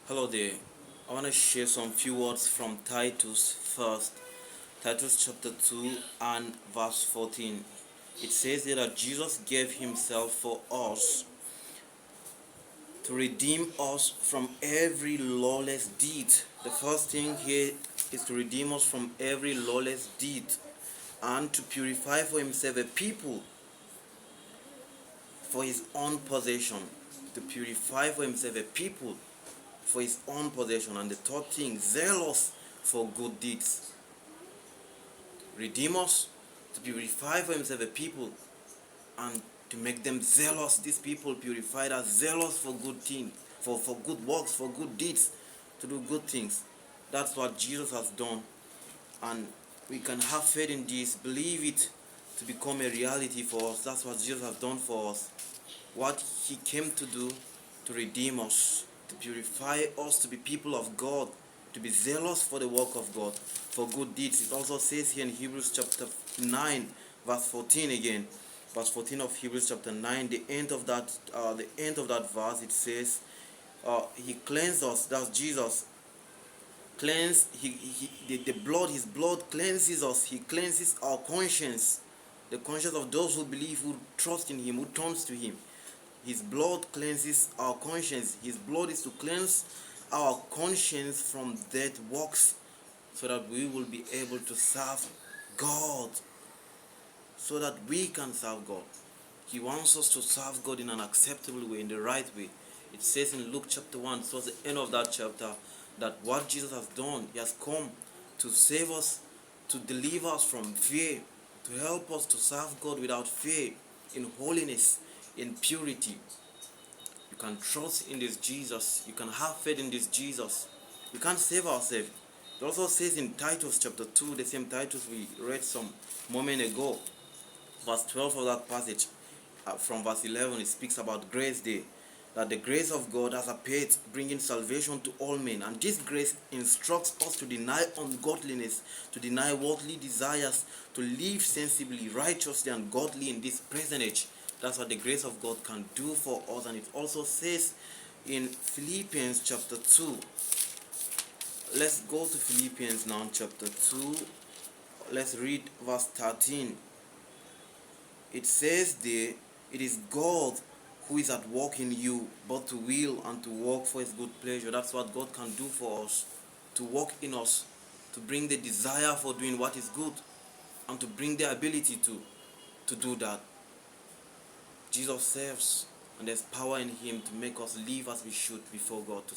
Hello there. I want to share some few words from Titus first. Titus chapter 2 and verse 14. It says here that Jesus gave himself for us to redeem us from every lawless deed. The first thing here is to redeem us from every lawless deed and to purify for himself a people for his own possession. To purify for himself a people for his own possession. And the third thing, zealous for good deeds. Redeem us, to purify for himself a people and to make them zealous. These people purified as zealous for good things, for good works, for good deeds, to do good things. That's what Jesus has done, and we can have faith in this, believe it to become a reality for us. That's what Jesus has done for us. What he came to do, to redeem us, to purify us, to be people of God, to be zealous for the work of God, for good deeds. It also says here in Hebrews chapter 9, verse 14 again. Verse 14 of Hebrews chapter 9, the end of that verse, it says, he cleansed us, that's Jesus. His blood cleanses us. He cleanses our conscience, the conscience of those who believe, who trust in him, who turns to him. His blood cleanses our conscience. His blood is to cleanse our conscience from dead works, so that we will be able to serve God. So that we can serve God. He wants us to serve God in an acceptable way, in the right way. It says in Luke chapter 1, towards the end of that chapter, that what Jesus has done, he has come to save us, to deliver us from fear, to help us to serve God without fear, in holiness, in purity. You can trust in this Jesus. You can have faith in this Jesus. We can't save ourselves. It also says in Titus chapter 2, the same Titus we read some moment ago, verse 12 of that passage, from verse 11, it speaks about grace day, that the grace of God has appeared, bringing salvation to all men. And this grace instructs us to deny ungodliness, to deny worldly desires, to live sensibly, righteously, and godly in this present age. That's what the grace of God can do for us. And it also says in Philippians chapter 2. Let's go to Philippians now, chapter 2. Let's read verse 13. It says there, it is God who is at work in you, both to will and to work for his good pleasure. That's what God can do for us, to work in us, to bring the desire for doing what is good, and to bring the ability to do that. Jesus serves, and there's power in him to make us live as we should before God, to